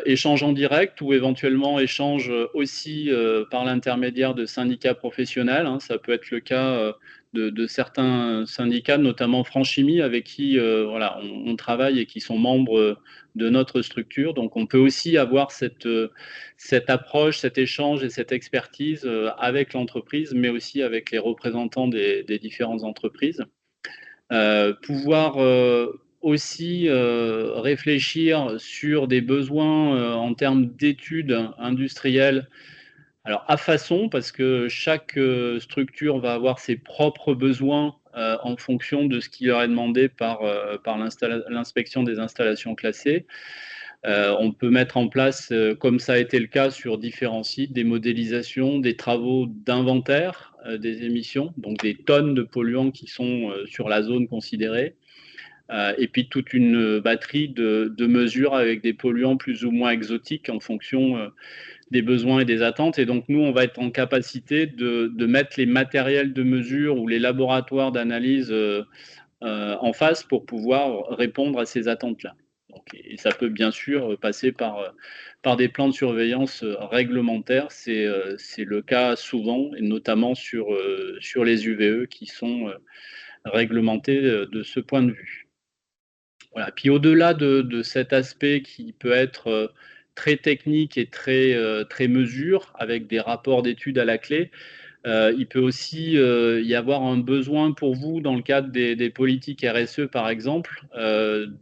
Échange en direct ou éventuellement échange aussi par l'intermédiaire de syndicats professionnels. Hein. Ça peut être le cas de certains syndicats, notamment Franchimie, avec qui voilà, on travaille et qui sont membres de notre structure. Donc on peut aussi avoir cette approche, cet échange et cette expertise avec l'entreprise, mais aussi avec les représentants des différentes entreprises. Pouvoir aussi réfléchir sur des besoins en termes d'études industrielles, alors à façon, parce que chaque structure va avoir ses propres besoins en fonction de ce qui leur est demandé par l'inspection des installations classées. On peut mettre en place, comme ça a été le cas sur différents sites, des modélisations, des travaux d'inventaire des émissions, donc des tonnes de polluants qui sont sur la zone considérée. Et puis toute une batterie de mesures avec des polluants plus ou moins exotiques en fonction des besoins et des attentes. Et donc nous, on va être en capacité de mettre les matériels de mesure ou les laboratoires d'analyse en face pour pouvoir répondre à ces attentes-là. Et ça peut bien sûr passer par des plans de surveillance réglementaires. C'est le cas souvent, et notamment sur les UVE qui sont réglementés de ce point de vue. Voilà. Puis au-delà de cet aspect qui peut être très technique et très mesure, avec des rapports d'études à la clé, il peut aussi y avoir un besoin pour vous, dans le cadre des politiques RSE par exemple,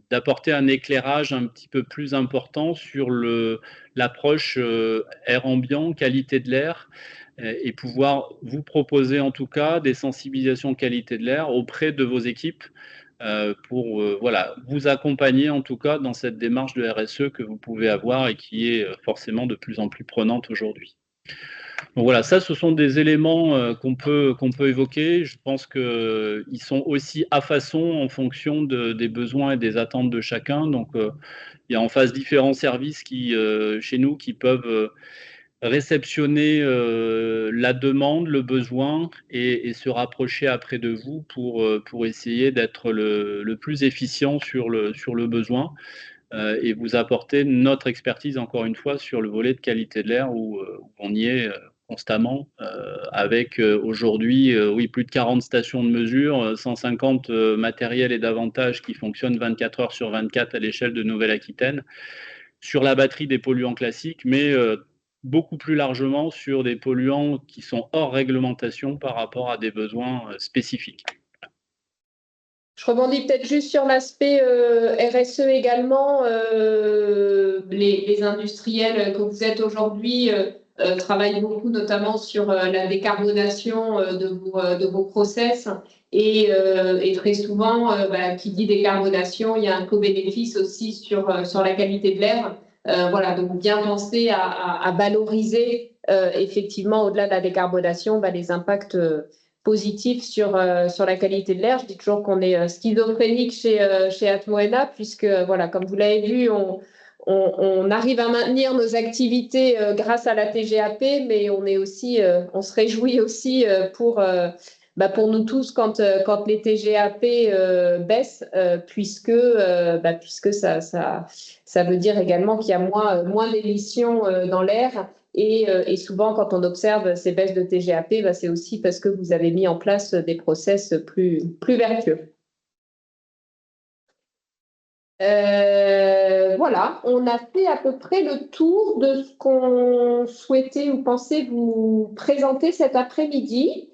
d'apporter un éclairage un petit peu plus important sur l'approche air ambiant, qualité de l'air, et pouvoir vous proposer en tout cas des sensibilisations qualité de l'air auprès de vos équipes pour voilà, vous accompagner en tout cas dans cette démarche de RSE que vous pouvez avoir et qui est forcément de plus en plus prenante aujourd'hui. Donc voilà, ça, ce sont des éléments qu'on peut évoquer. Je pense qu'ils sont aussi à façon en fonction des besoins et des attentes de chacun. Donc, il y a en face différents services chez nous qui peuvent réceptionner la demande, le besoin et se rapprocher après de vous pour essayer d'être le plus efficient sur le besoin. Et vous apporter notre expertise, encore une fois, sur le volet de qualité de l'air où on y est constamment, avec aujourd'hui oui, plus de 40 stations de mesure, 150 matériels et davantage qui fonctionnent 24 heures sur 24 à l'échelle de Nouvelle-Aquitaine, sur la batterie des polluants classiques, mais beaucoup plus largement sur des polluants qui sont hors réglementation par rapport à des besoins spécifiques. Je rebondis peut-être juste sur l'aspect RSE également. Les industriels que vous êtes aujourd'hui travaillent beaucoup notamment sur la décarbonation de vos process. Et très souvent, qui dit décarbonation, il y a un co-bénéfice aussi sur la qualité de l'air. Voilà, donc bien penser à valoriser effectivement, au-delà de la décarbonation, les impacts positif sur la qualité de l'air. Je dis toujours qu'on est schizophrénique chez Atmo-ENA, puisque, voilà, comme vous l'avez vu, on arrive à maintenir nos activités grâce à la TGAP, mais on se réjouit aussi pour pour nous tous quand les TGAP baissent, puisque ça veut dire également qu'il y a moins d'émissions dans l'air. Et souvent, quand on observe ces baisses de TGAP, c'est aussi parce que vous avez mis en place des process plus vertueux. Voilà, on a fait à peu près le tour de ce qu'on souhaitait ou pensait vous présenter cet après-midi.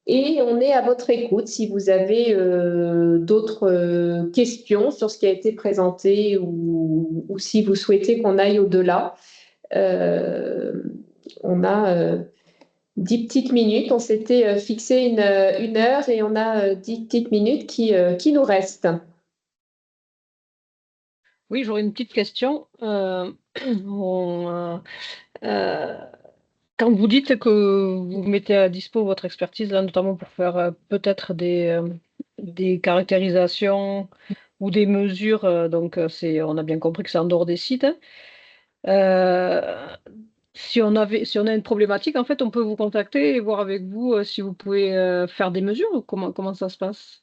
Et on est à votre écoute si vous avez d'autres questions sur ce qui a été présenté ou si vous souhaitez qu'on aille au-delà. On a 10 petites minutes. On s'était fixé une heure et on a 10 petites minutes qui nous restent. Oui, j'aurais une petite question. Quand vous dites que vous mettez à dispo votre expertise, là, notamment pour faire peut-être des caractérisations ou des mesures, donc on a bien compris que c'est en dehors des sites. Si on a une problématique, en fait, on peut vous contacter et voir avec vous si vous pouvez faire des mesures ou comment ça se passe?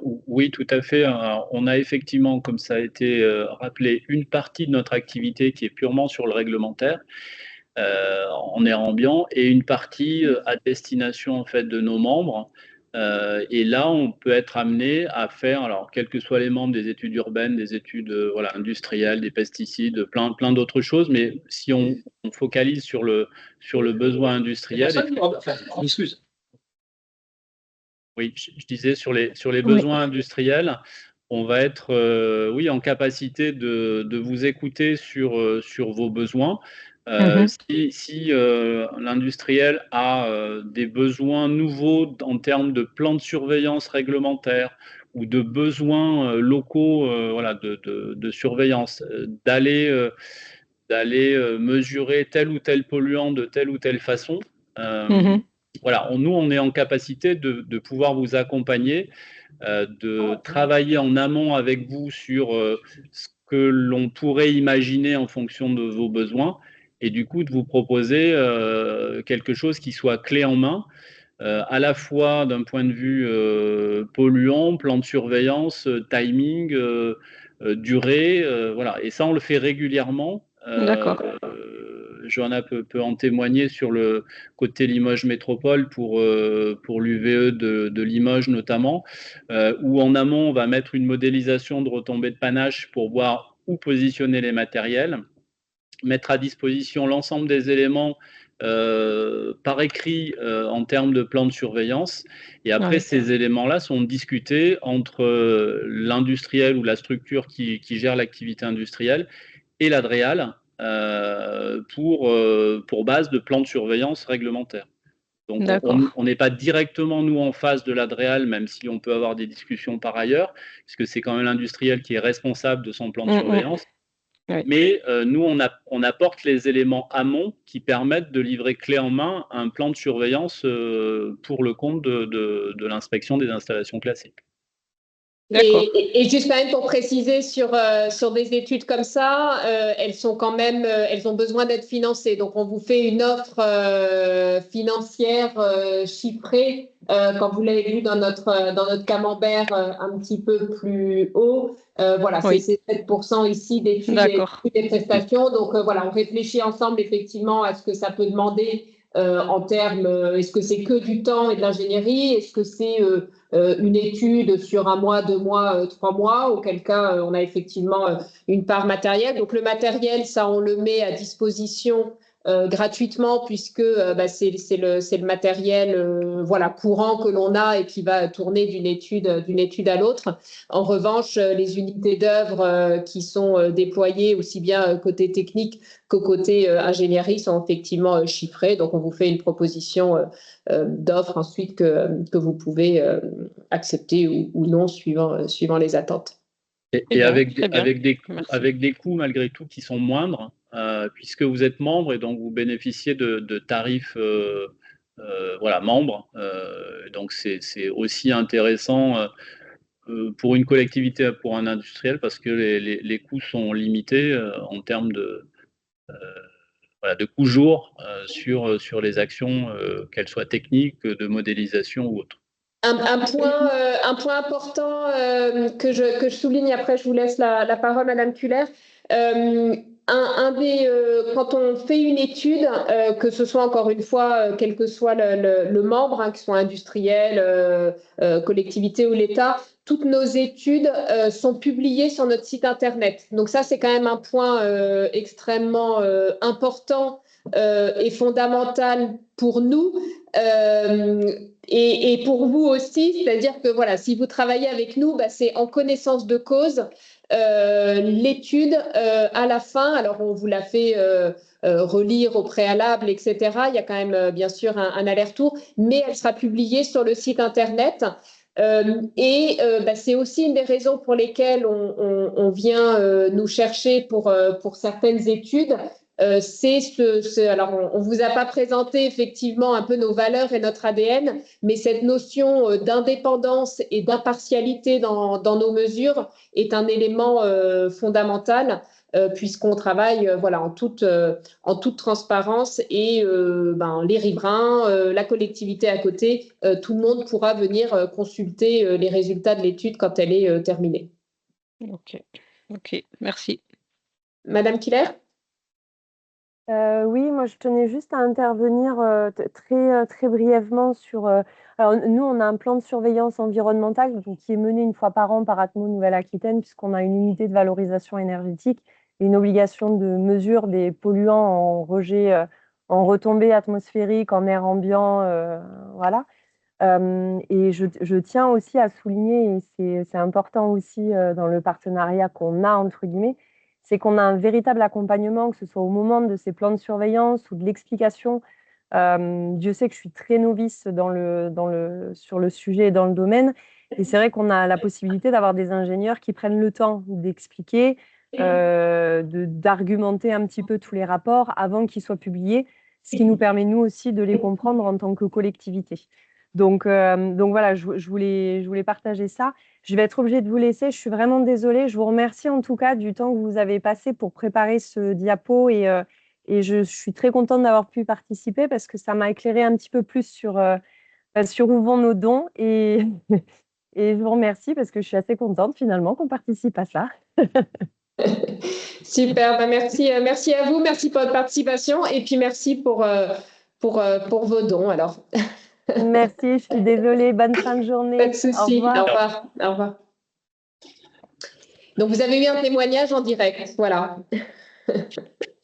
Oui, tout à fait. On a effectivement, comme ça a été rappelé, une partie de notre activité qui est purement sur le réglementaire, en air ambiant, et une partie à destination en fait de nos membres. Et là, on peut être amené à faire, alors quels que soient les membres, des études urbaines, des études industrielles, des pesticides, plein d'autres choses. Mais si on focalise sur le besoin industriel. Excuse. Oui, je disais sur les besoins industriels, on va être en capacité de vous écouter sur vos besoins. Si l'industriel a des besoins nouveaux en termes de plan de surveillance réglementaire ou de besoins locaux de surveillance, d'aller mesurer tel ou tel polluant de telle ou telle façon. Voilà, nous, on est en capacité de pouvoir vous accompagner, de travailler en amont avec vous sur ce que l'on pourrait imaginer en fonction de vos besoins et du coup de vous proposer quelque chose qui soit clé en main, à la fois d'un point de vue polluant, plan de surveillance, timing, durée, voilà. Et ça, on le fait régulièrement. D'accord. Johanna peut en témoigner sur le côté Limoges Métropole pour l'UVE de Limoges notamment, où en amont, on va mettre une modélisation de retombées de panache pour voir où positionner les matériels, mettre à disposition l'ensemble des éléments par écrit en termes de plan de surveillance. Et après, ces éléments-là sont discutés entre l'industriel ou la structure qui gère l'activité industrielle et l'ADREAL pour base de plan de surveillance réglementaire. Donc, on n'est pas directement, nous, en face de l'ADREAL, même si on peut avoir des discussions par ailleurs, puisque c'est quand même l'industriel qui est responsable de son plan de surveillance. Oui. Mais nous, on apporte les éléments amont qui permettent de livrer clé en main un plan de surveillance pour le compte de l'inspection des installations classées. Et juste quand même pour préciser sur des études comme ça, elles ont besoin d'être financées. Donc on vous fait une offre financière chiffrée, quand vous l'avez vu dans notre camembert un petit peu plus haut. Voilà, c'est 7% ici d'études et des prestations. Donc voilà, on réfléchit ensemble effectivement à ce que ça peut demander en termes, est-ce que c'est que du temps et de l'ingénierie? Est-ce que c'est une étude sur 1 mois, 2 mois, 3 mois, auquel cas on a effectivement une part matérielle. Donc le matériel, ça on le met à disposition gratuitement puisque c'est le matériel courant que l'on a et qui va tourner d'une étude à l'autre. En revanche, les unités d'œuvre qui sont déployées aussi bien côté technique qu'au côté ingénierie sont effectivement chiffrées. Donc on vous fait une proposition d'offre ensuite que vous pouvez accepter ou non suivant les attentes. Et avec des coûts malgré tout qui sont moindres, puisque vous êtes membre et donc vous bénéficiez de tarifs membres. Donc c'est aussi intéressant pour une collectivité, pour un industriel, parce que les coûts sont limités en termes de coûts jour sur les actions, qu'elles soient techniques, de modélisation ou autres. Un point important que je souligne, après je vous laisse la parole, Madame Culler. Quand on fait une étude, que ce soit encore une fois, quel que soit le membre, hein, que ce soit industriel, collectivité ou l'État, toutes nos études sont publiées sur notre site Internet. Donc ça, c'est quand même un point extrêmement important et fondamental pour nous. Et pour vous aussi, c'est-à-dire que voilà, si vous travaillez avec nous, bah, c'est en connaissance de cause. L'étude à la fin, alors on vous l'a fait relire au préalable, etc. Il y a quand même bien sûr un aller-retour, mais elle sera publiée sur le site Internet. Bah, c'est aussi une des raisons pour lesquelles on vient nous chercher pour certaines études. Alors, on vous a pas présenté effectivement un peu nos valeurs et notre ADN, mais cette notion d'indépendance et d'impartialité dans nos mesures est un élément fondamental puisqu'on travaille voilà, en toute transparence et les riverains, la collectivité à côté, tout le monde pourra venir consulter les résultats de l'étude quand elle est terminée. Ok, merci. Madame Killer? Oui, moi je tenais juste à intervenir très brièvement sur. Alors nous, on a un plan de surveillance environnementale donc, qui est mené une fois par an par Atmo Nouvelle-Aquitaine, puisqu'on a une unité de valorisation énergétique et une obligation de mesure des polluants en rejet, en retombées atmosphériques, en air ambiant, voilà. Et je tiens aussi à souligner, et c'est important aussi dans le partenariat qu'on a entre guillemets, c'est qu'on a un véritable accompagnement, que ce soit au moment de ces plans de surveillance ou de l'explication. Dieu sait que je suis très novice sur le sujet et dans le domaine. Et c'est vrai qu'on a la possibilité d'avoir des ingénieurs qui prennent le temps d'expliquer, d'argumenter un petit peu tous les rapports avant qu'ils soient publiés, ce qui nous permet nous aussi de les comprendre en tant que collectivité. Donc voilà, je voulais partager ça. Je vais être obligée de vous laisser. Je suis vraiment désolée. Je vous remercie en tout cas du temps que vous avez passé pour préparer ce diapo et je suis très contente d'avoir pu participer parce que ça m'a éclairé un petit peu plus sur où vont nos dons et je vous remercie parce que je suis assez contente finalement qu'on participe à ça. Super, merci à vous, merci pour votre participation et puis merci pour vos dons alors. Merci, je suis désolée. Bonne fin de journée. Pas de souci. Au revoir. Au revoir. Donc, vous avez eu un témoignage en direct. Voilà.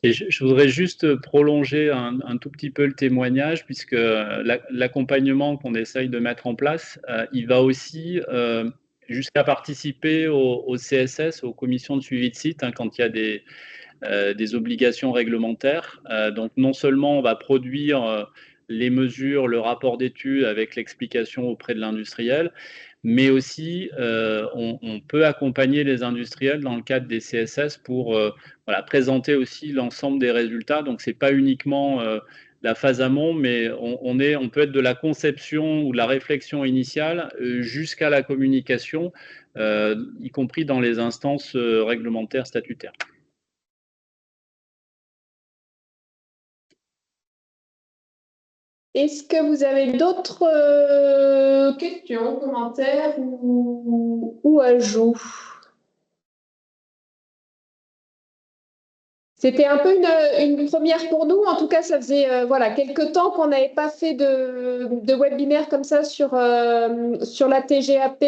Et je voudrais juste prolonger un tout petit peu le témoignage, puisque l'accompagnement qu'on essaye de mettre en place, il va aussi jusqu'à participer au CSS, aux commissions de suivi de site, hein, quand il y a des obligations réglementaires. Donc non seulement on va produire les mesures, le rapport d'étude avec l'explication auprès de l'industriel, mais aussi on peut accompagner les industriels dans le cadre des CSS pour voilà, présenter aussi l'ensemble des résultats. Donc c'est pas uniquement la phase amont, mais on peut être de la conception ou de la réflexion initiale jusqu'à la communication, y compris dans les instances réglementaires statutaires. Est-ce que vous avez d'autres questions, commentaires ou ajouts? C'était un peu une première pour nous. En tout cas, ça faisait voilà, quelques temps qu'on n'avait pas fait de webinaire comme ça sur la TGAP.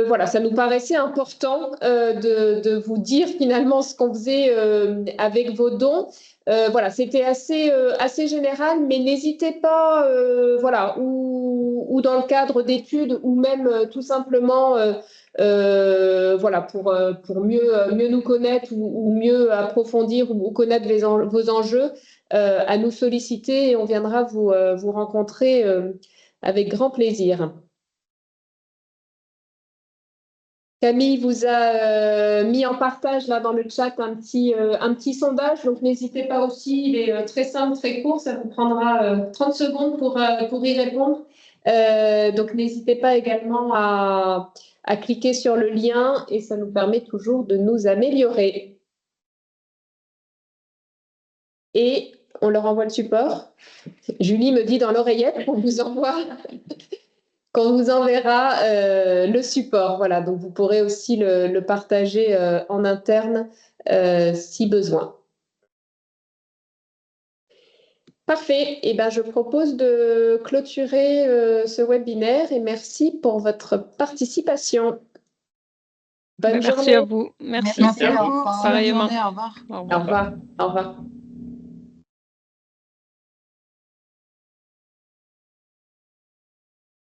Voilà, ça nous paraissait important de vous dire finalement ce qu'on faisait avec vos dons. Voilà, c'était assez général, mais n'hésitez pas, voilà, ou dans le cadre d'études, ou même tout simplement voilà, pour mieux nous connaître ou mieux approfondir ou connaître vos enjeux, à nous solliciter et on viendra vous rencontrer avec grand plaisir. Camille vous a mis en partage là dans le chat un petit sondage, donc n'hésitez pas aussi, il est très simple, très court, ça vous prendra 30 secondes pour y répondre. Donc n'hésitez pas également à cliquer sur le lien et ça nous permet toujours de nous améliorer. Et on leur envoie le support. Julie me dit dans l'oreillette qu'on vous envoie qu'on vous enverra le support. Voilà, donc vous pourrez aussi le partager en interne si besoin. Parfait. Et ben, je propose de clôturer ce webinaire et merci pour votre participation. Bonne Merci journée. à vous. Merci. Merci à vous. Pareillement. Bonne journée, au revoir. Au Au revoir. revoir. Au revoir.